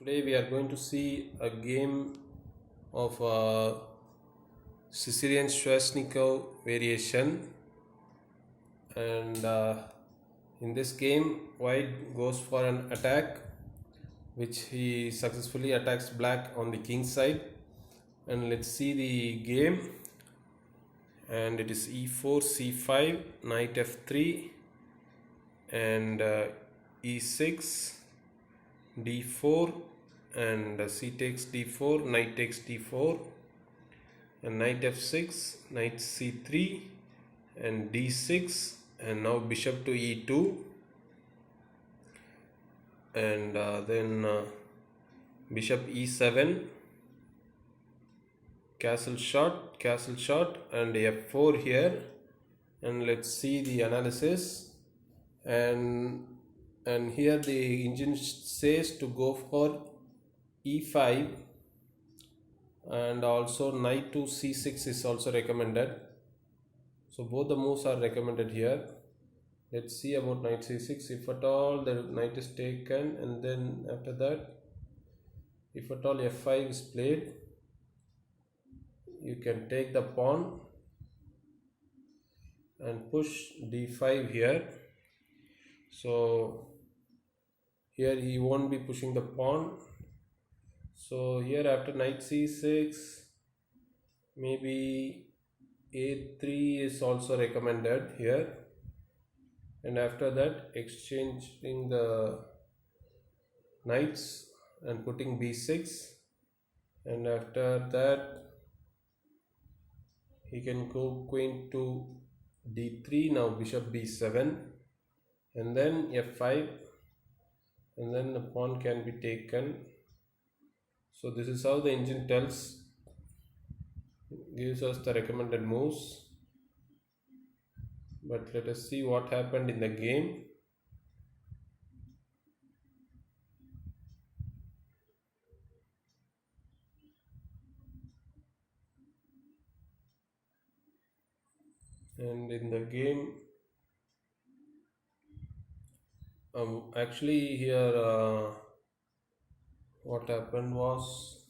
Today we are going to see a game of Sicilian Schweizernickel variation, and in this game, white goes for an attack, which he successfully attacks black on the king side. And let's see the game. And it is e4, c5, knight f3, and e6, d4, and c takes d4, knight takes d4, and knight f6, knight c3, and d6, and now bishop to e2, and then bishop e7, castle shot, and f4 here. And let's see the analysis. And here the engine says to go for e5, and also knight to c6 is also recommended. So both the moves are recommended here. Let's see about knight c6. If at all the knight is taken, and then after that, if at all f5 is played, you can take the pawn and push d5 here. So here he won't be pushing the pawn. So here after knight c6, maybe a3 is also recommended here, and after that exchanging the knights and putting b6, and after that he can go queen to d3, now bishop b7, and then f5, and then the pawn can be taken. So this is how the engine gives us the recommended moves. But let us see what happened in the game. And in the game, actually here what happened was,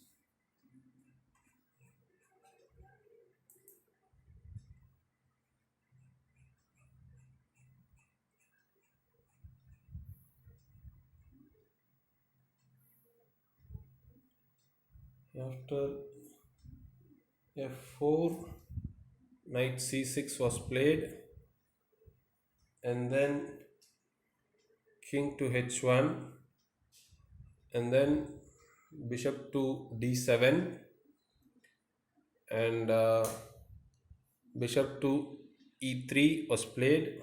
after f4, knight c6 was played, and then king to h1, and then bishop to d7, and bishop to e3 was played,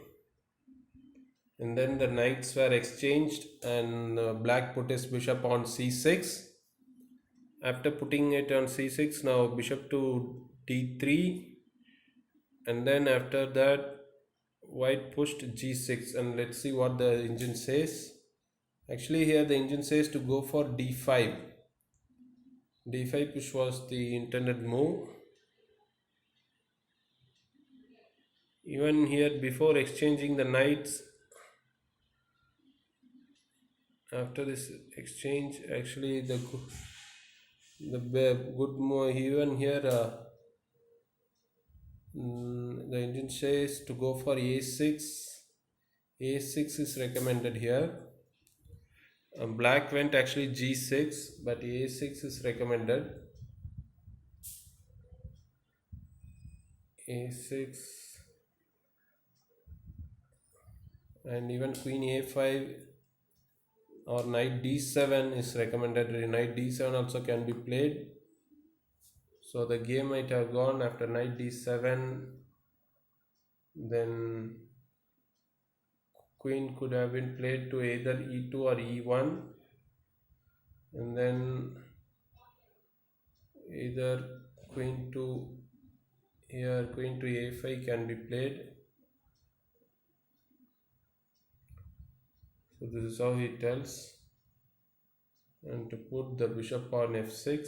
and then the knights were exchanged, and black put his bishop on c6. After putting it on c6, now bishop to d3, and then after that white pushed g6. And let's see what the engine says. Actually here the engine says to go for d5. d5 push was the intended move. Even here, before exchanging the knights, after this exchange, actually the good move, even here the engine says to go for a6. a6 is recommended here. Black went actually g6, but a6 is recommended. a6, and even queen a5 or knight d7 is recommended. Knight d7 also can be played. So the game might have gone after knight d7, then queen could have been played to either e2 or e1, and then either queen to here, queen to a5 can be played. So this is how he tells. And to put the bishop on f6,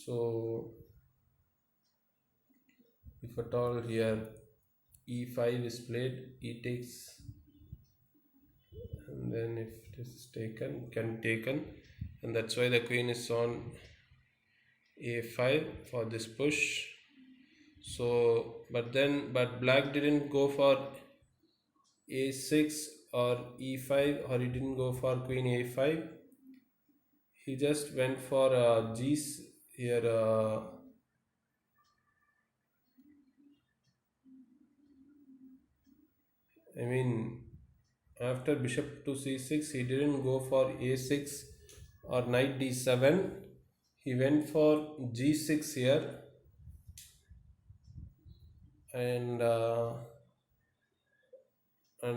so if at all here e5 is played, e takes, and then if this is taken, can be taken, and that's why the queen is on a5 for this push. So but black didn't go for a6 or e5, or he didn't go for queen a5. He just went for here. I mean, after bishop to c6, he didn't go for a6 or knight d7. He went for g6 here, and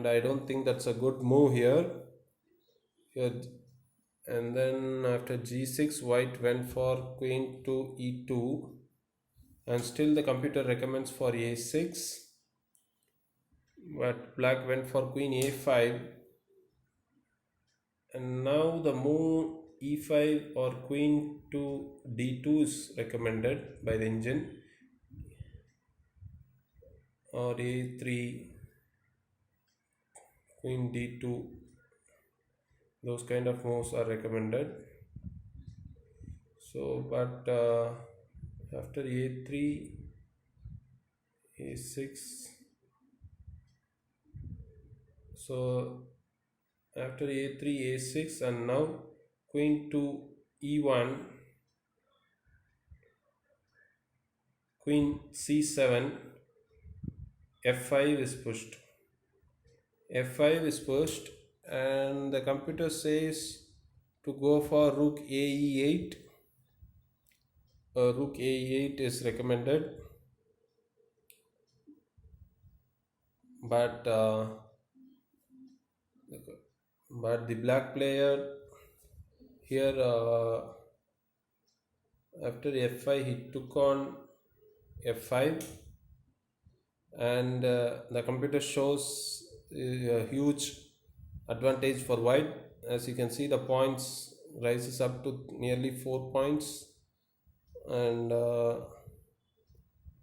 I don't think that's a good move here. Here, and then after g6, white went for queen to e2, and still the computer recommends for a6, but black went for queen a5, and now the move e5 or queen to d2 is recommended by the engine, or a3, queen d2. Those kind of moves are recommended. So, but after a3, a6, so after a3, a6, and now queen to e1, queen c7, f5 is pushed. F5 is pushed, and the computer says to go for rook ae8. Rook ae8 is recommended, but the black player here, after f5, he took on f5, and the computer shows a huge advantage for white. As you can see, the points rises up to nearly 4 points, and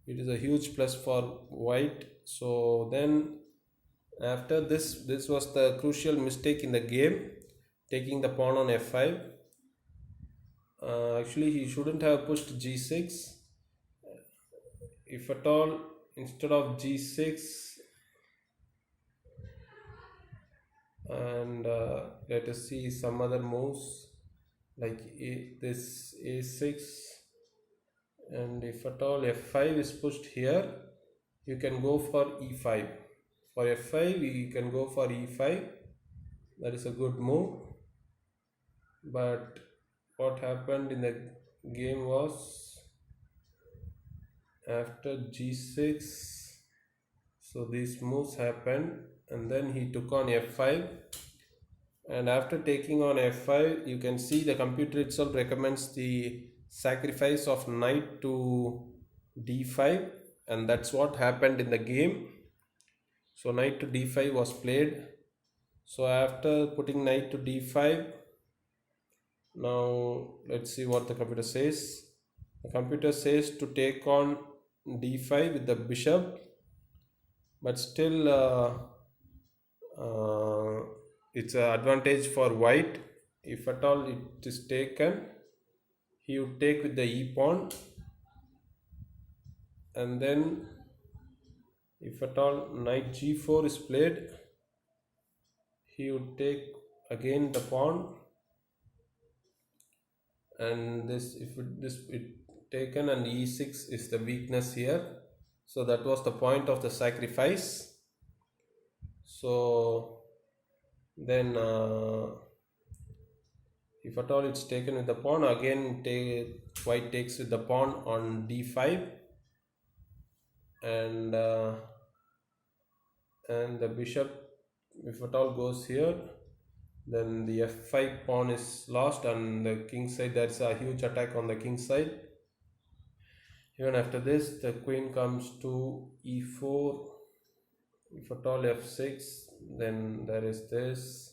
it is a huge plus for white. So then after this was the crucial mistake in the game, taking the pawn on f5. Actually, he shouldn't have pushed g6. If at all, instead of g6, and let us see some other moves like this a6, and if at all f5 is pushed here, you can go for e5. For f5, you can go for e5. That is a good move. But what happened in the game was, after g6, so these moves happened, and then he took on f5, and after taking on f5, you can see the computer itself recommends the sacrifice of knight to d5, and that's what happened in the game. So knight to d5 was played. So after putting knight to d5, now let's see what the computer says. The computer says to take on d5 with the bishop, but still it's an advantage for white. If at all it is taken, he would take with the e pawn, and then if at all knight g4 is played, he would take again the pawn, and this taken, and e6 is the weakness here. So that was the point of the sacrifice. So then if at all it's taken with the pawn, again white takes with the pawn on d5, and the bishop, if at all goes here, then the f5 pawn is lost, and the king side, there's a huge attack on the king side. Even after this, the queen comes to e4. If at all f6, then there is this.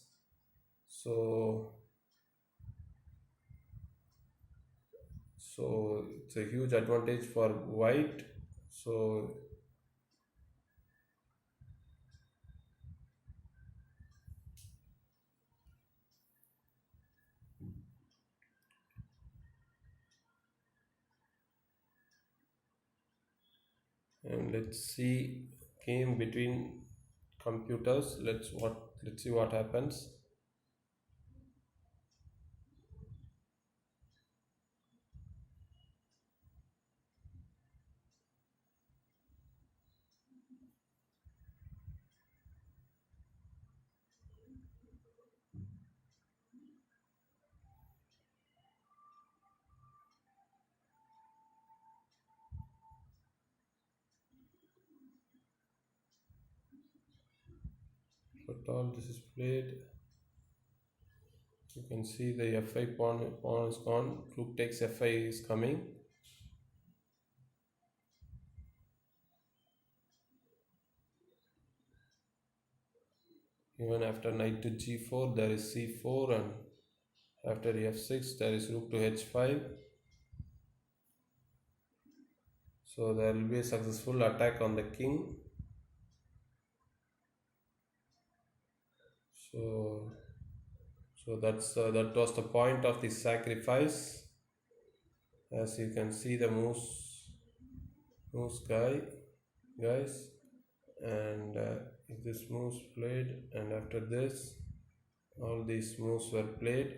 So it's a huge advantage for white. So and let's see game between computers. Let's see what happens. But all this is played. You can see the f5 pawn is gone. Rook takes f5 is coming. Even after knight to g4, there is c4, and after f6, there is rook to h5. So there will be a successful attack on the king. So, that was the point of the sacrifice. As you can see, the moves guys, and if this moves played, and after this, all these moves were played.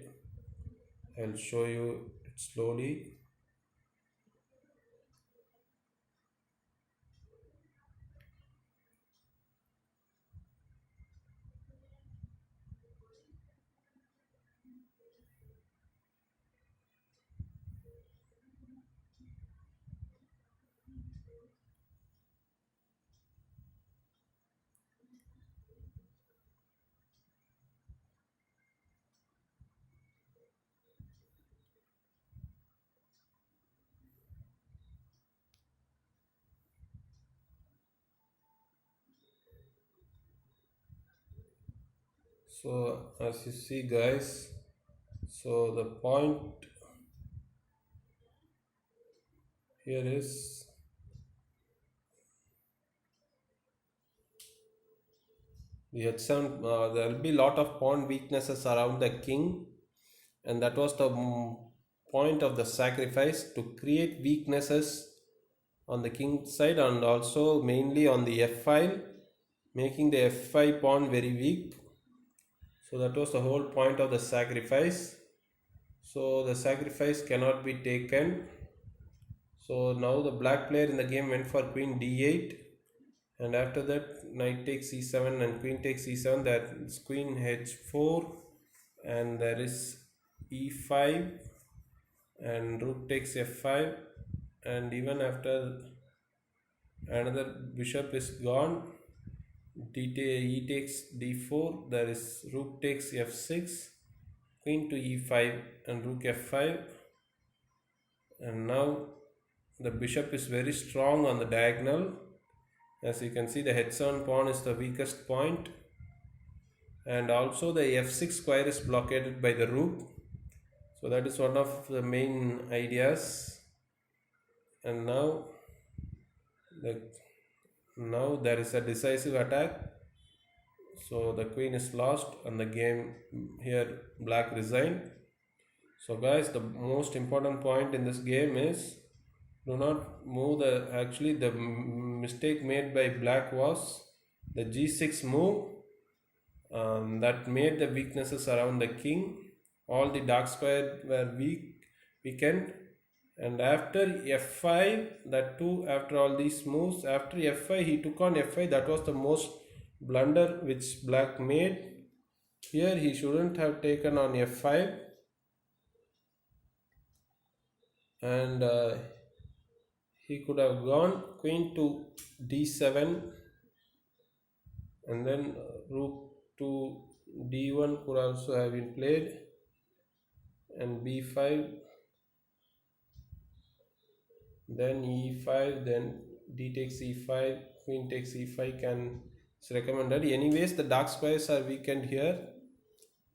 I'll show you it slowly. So as you see, guys, so the point here is the h7. There will be lot of pawn weaknesses around the king, and that was the point of the sacrifice, to create weaknesses on the king side and also mainly on the f file, making the f5 pawn very weak. So that was the whole point of the sacrifice. So the sacrifice cannot be taken. So now the black player in the game went for queen d8, and after that knight takes e7 and queen takes e7. That is queen h4, and there is e5, and rook takes f5, and even after another bishop is gone, e takes d4, there is rook takes f6, queen to e5 and rook f5, and now the bishop is very strong on the diagonal. As you can see, the h7 pawn is the weakest point, and also the f6 square is blockaded by the rook. So that is one of the main ideas. And now there is a decisive attack. So the queen is lost, and the game here black resigned. So guys, the most important point in this game is, do not move the mistake made by black was the g6 move, that made the weaknesses around the king. All the dark square were weakened, and after f5, that too, after all these moves, after f5 he took on f5. That was the most blunder which black made. Here he shouldn't have taken on f5, and he could have gone queen to d7, and then rook to d1 could also have been played, and b5, then e5, then d takes e5, queen takes e5 is recommended. Anyways, the dark squares are weakened here,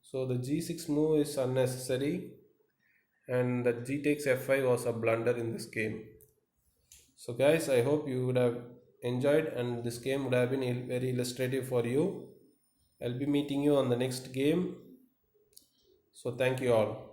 so the g6 move is unnecessary, and the g takes f5 was a blunder in this game. So guys, I hope you would have enjoyed, and this game would have been very illustrative for you. I'll be meeting you on the next game. So thank you all.